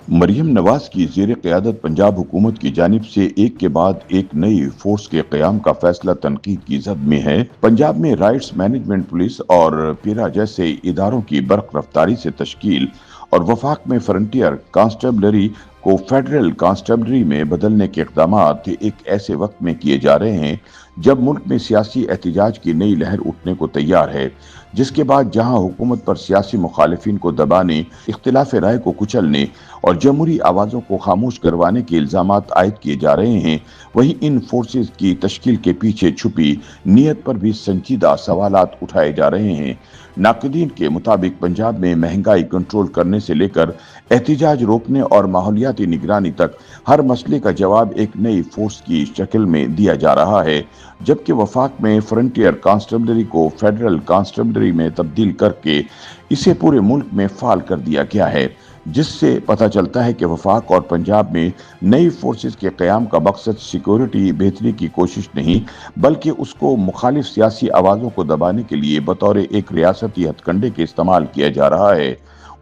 मरियम नवाज की ज़ेर क़यादत पंजाब हुकूमत की जानिब से एक के बाद एक नई फोर्स के क़याम का फैसला तनकीद की ज़द में है। पंजाब में राइट्स मैनेजमेंट पुलिस और पीरा जैसे इदारों की बर्क रफ्तारी से तश्कील और वफाक में फ्रंटियर कांस्टेबलरी को फेडरल कांस्टेबलरी में बदलने के इक़दाम एक ऐसे वक्त में किए जा रहे हैं जब मुल्क में सियासी एहतजाज की नई लहर उठने को तैयार है, जिसके बाद जहां हुकूमत पर सियासी मुखालिफिन को दबाने, इख्तिलाफ राय को कुचलने और जमहूरी आवाज़ों को खामोश करवाने के इल्ज़ामात आयद किए जा रहे हैं, वहीं इन फोर्सेस की तश्कील के पीछे छुपी नीयत पर भी संजीदा सवालात उठाए जा रहे हैं। नाक़दीन के मुताबिक पंजाब में महंगाई कंट्रोल करने से लेकर एहतिजाज रोकने और माहौलियाती निगरानी तक हर मसले का जवाब एक नई फोर्स की शक्ल में दिया जा रहा है, जबकि वफाक में फ्रंटियर कांस्टेबलरी को फेडरल कांस्टेबलरी में तब्दील करके इसे पूरे मुल्क में फाल कर दिया गया है, जिससे पता चलता है कि वफाक और पंजाब में नई फोर्सेस के क़याम का मकसद सिक्योरिटी बेहतरी की कोशिश नहीं, बल्कि उसको मुखालिफ सियासी आवाज़ों को दबाने के लिए बतौर एक रियासती हथकंडे के इस्तेमाल किया जा रहा है।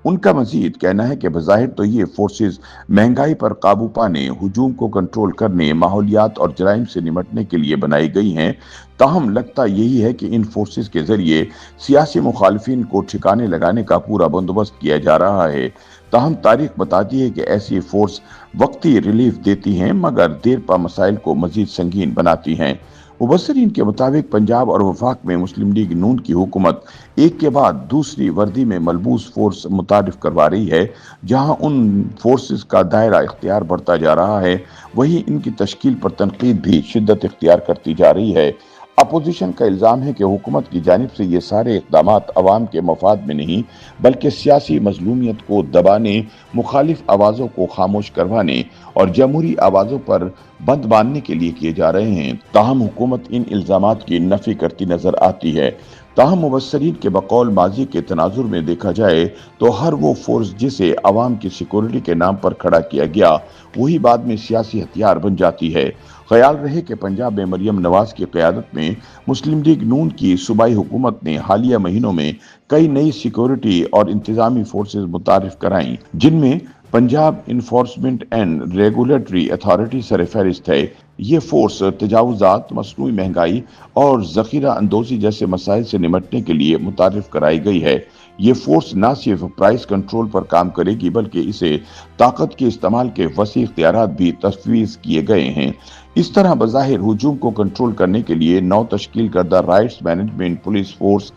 उनका मजीद कहना है कि बज़ाहिर तो ये फोर्सेस महंगाई पर काबू पाने, हुजूम को कंट्रोल करने, माहौलियात और जराइम से निमटने के लिए बनाई गई हैं, ताहम लगता यही है कि इन फोर्सेस के जरिए सियासी मुखालिफिन को ठिकाने लगाने का पूरा बंदोबस्त किया जा रहा है। ताहम तारीख बताती है कि ऐसी फोर्स वक्ती रिलीफ देती हैं मगर देर पा मसाइल को मजीद संगीन बनाती हैं। मुबस्सिरीन के मुताबिक पंजाब और वफाक में मुस्लिम लीग नून की हुकूमत एक के बाद दूसरी वर्दी में मलबूस फोर्स मुतारिफ करवा रही है। जहां उन फोर्सेस का दायरा इख्तियार बढ़ता जा रहा है, वहीं इनकी तश्कील पर तनकीद भी शिद्दत इख्तियार करती जा रही है। अपोजिशन का इल्ज़ाम है कि हुकूमत की जानिब से ये सारे इक़दामात अवाम के मफाद में नहीं, बल्कि सियासी मज़लूमियत को दबाने, मुखालिफ आवाज़ों को खामोश करवाने और जमहूरी आवाज़ों पर बंद बांधने के लिए किए जा रहे हैं। ताहम हुकूमत इन इल्ज़ामात की नफ़ी करती नजर आती है। ताहम मुबस्सिरीन के बकौल माजी के तनाजुर में देखा जाए तो हर वो फोर्स जिसे अवाम की सिक्योरिटी के नाम पर खड़ा किया गया, वही बाद में सियासी हथियार बन जाती है। ख्याल रहे कि पंजाब में मरियम नवाज की क़यादत में मुस्लिम लीग नून की सूबाई हुकूमत ने हालिया महीनों में कई नई सिक्योरिटी और इंतजामी फोर्सेस मुतारिफ कराई, जिनमें Punjab enforcement and regulatory authority सरफहरिस्त है। ये फोर्स तजावुजात, मसनूई महंगाई और ज़ख़ीरा अंदोज़ी जैसे मसाइल से निमटने के लिए मुतारिफ कराई गई है। ये फोर्स न सिर्फ प्राइस कंट्रोल पर काम करेगी, बल्कि इसे ताकत के इस्तेमाल के वसी इख्तियारात भी तजवीज़ किए गए हैं। इस तरह बज़ाहिर हुजूम को कंट्रोल करने के लिए नौ तश्कील करदा राइट्स मैनेजमेंट पुलिस फोर्स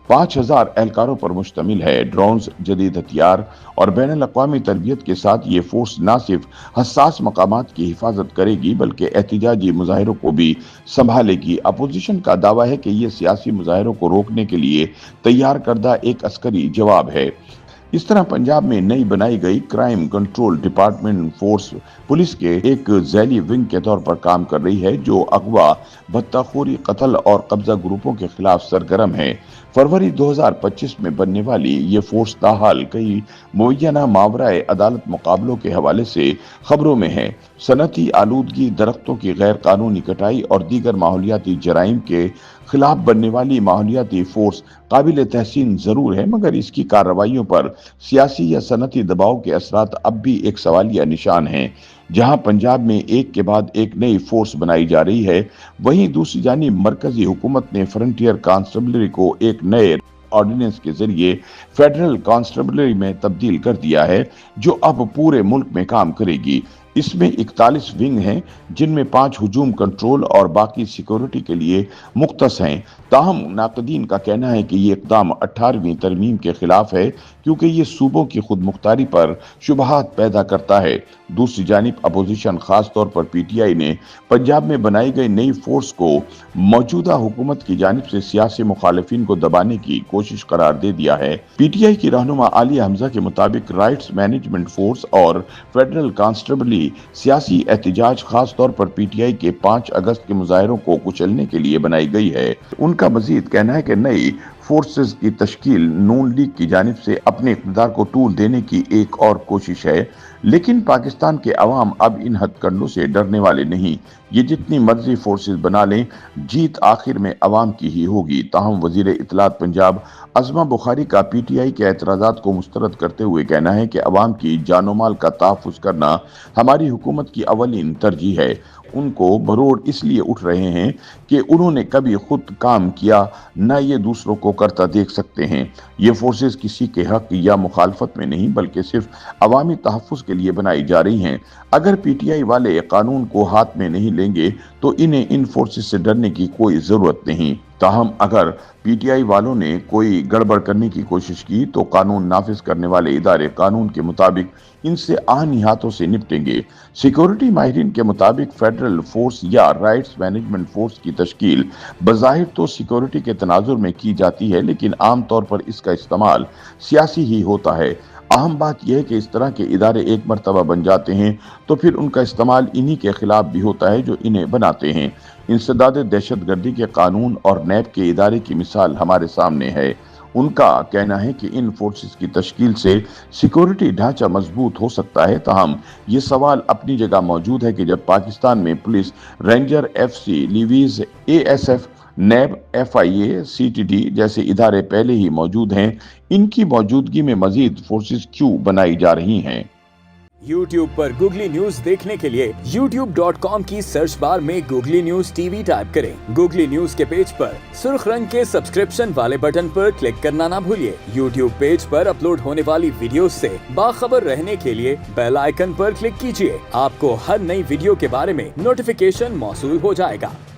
5000 एहलकारों पर मुश्तमिल है। ड्रोन्स, जदीद हथियार और बैनुल-अक़वामी तरबियत के साथ ये फोर्स न सिर्फ हसास मकामात की हिफाजत करेगी, बल्कि एहतिजाजी मुजाहिरों को भी संभालेगी। अपोजिशन का दावा है कि ये सियासी मुजाहिरों को रोकने के लिए तैयार करदा एक अस्करी जवाब है। इस तरह पंजाब में नई बनाई गई crime control department force police के एक झैली विंग के तौर पर काम कर रही है, जो अगवा, भत्ताखोरी, कत्ल और कब्जा ग्रुपों के खिलाफ सरगर्म है। फरवरी 2025 में बनने वाली ये फोर्स ताहाल कई मुबैना मावराए अदालत मुकाबलों के हवाले से खबरों में है। सनती आलूदगी, दरख्तों की गैर कानूनी कटाई और दीगर माहौलियाती जराइम के खिलाफ बनने वाली माहौलियाती फोर्स काबिल तहसीन जरूर है, मगर इसकी कार्रवाइयों पर सियासी या सनती दबाव के असरात अब भी एक सवालिया निशान हैं। जहां पंजाब में एक के बाद एक नई फोर्स बनाई जा रही है, वहीं दूसरी जानिब मरकजी हुकूमत ने फ्रंटियर कांस्टेबलरी को एक नए ऑर्डिनेंस के जरिए फेडरल कांस्टेबलरी में तब्दील कर दिया है, जो अब पूरे मुल्क में काम करेगी। इसमें 41 विंग हैं, जिनमें 5 हुजूम कंट्रोल और बाकी सिक्योरिटी के लिए मुख्तस हैं। ताहम नाक़दीन का कहना है कि ये इक़दाम 18वीं तरमीम के खिलाफ है, क्योंकि ये सूबों की खुद मुख्तारी पर शुबहात पैदा करता है। दूसरी जानिब अपोजिशन, खास तौर पर पीटीआई ने पंजाब में बनाई गई नई फोर्स को मौजूदा हुकूमत की जानिब से सियासी मुखालिफिन को दबाने की कोशिश करार दे दिया है। पीटीआई की रहनुमा आलिया हमजा के मुताबिक राइट्स मैनेजमेंट फोर्स और फेडरल कांस्टेबलरी सियासी एहतिजाज, खास तौर पर पीटीआई के 5 अगस्त के मुजाहिरों को कुचलने के लिए बनाई गई है। उनका मजीद कहना है कि नई फोर्सेस की तश्कील नून लीग की जानिब से अपने इक़्तिदार को टूल देने की एक और कोशिश है, लेकिन पाकिस्तान के अवाम अब इन हथकंडों से डरने वाले नहीं। ये जितनी मर्जी फोर्सेस बना लें, जीत आखिर में अवाम की ही होगी। ताहम वजीर इत्तलात पंजाब अज़मा बुखारी का पीटीआई के एतराज़ात को मुस्तरद करते हुए कहना है कि अवाम की जानो माल का तहफ़्फ़ुज़ करना हमारी हुकूमत की अवलीन तरजीह है। उनको बरोड़ इसलिए उठ रहे हैं कि उन्होंने कभी खुद काम किया, न ये दूसरों को करता देख सकते हैं। ये फोर्सेस किसी के हक या मुखालफत में नहीं, बल्कि सिर्फ अवामी तहफ़्फ़ुज़ के लिए बनाई जा रही हैं। अगर पीटीआई वाले कानून को हाथ में नहीं लेंगे तो इन्हें इन फोर्सेस से डरने की कोई ज़रूरत नहीं। ताहम अगर पीटीआई वालों ने कोई गड़बड़ करने की कोशिश की तो कानून नाफिज करने वाले इदारे कानून के मुताबिक इनसे आनी हाथों से निपटेंगे। सिक्योरिटी माहिरीन के मुताबिक फेडरल फोर्स या राइट्स मैनेजमेंट फोर्स की तश्कील बज़ाहिर तो सिक्योरिटी के तनाजुर में की जाती है, लेकिन आम तौर पर इसका इस्तेमाल सियासी ही होता है। अहम बात यह है कि इस तरह के इदारे एक मर्तबा बन जाते हैं तो फिर उनका इस्तेमाल इन्हीं के खिलाफ भी होता है जो इन्हें बनाते हैं। इंसदाद दहशतगर्दी के कानून और नैब के इदारे की मिसाल हमारे सामने है। उनका कहना है कि इन फोर्सेस की तश्कील से सिक्योरिटी ढांचा मजबूत हो सकता है। ताहम ये सवाल अपनी जगह मौजूद है कि जब पाकिस्तान में police, ranger, FC, levies, ASF, NAB, FIA, CTD जैसे इदारे पहले ही मौजूद हैं, इनकी मौजूदगी में मजीद फोर्सेस क्यों बनाई जा रही हैं? YouTube पर गूगली न्यूज देखने के लिए youtube.com की सर्च बार में गूगली न्यूज टीवी टाइप करें। गूगली न्यूज के पेज पर सुर्ख रंग के सब्सक्रिप्शन वाले बटन पर क्लिक करना ना भूलिए। YouTube पेज पर अपलोड होने वाली वीडियोस से बाखबर रहने के लिए बेल आइकन पर क्लिक कीजिए। आपको हर नई वीडियो के बारे में नोटिफिकेशन मौसूल हो जाएगा।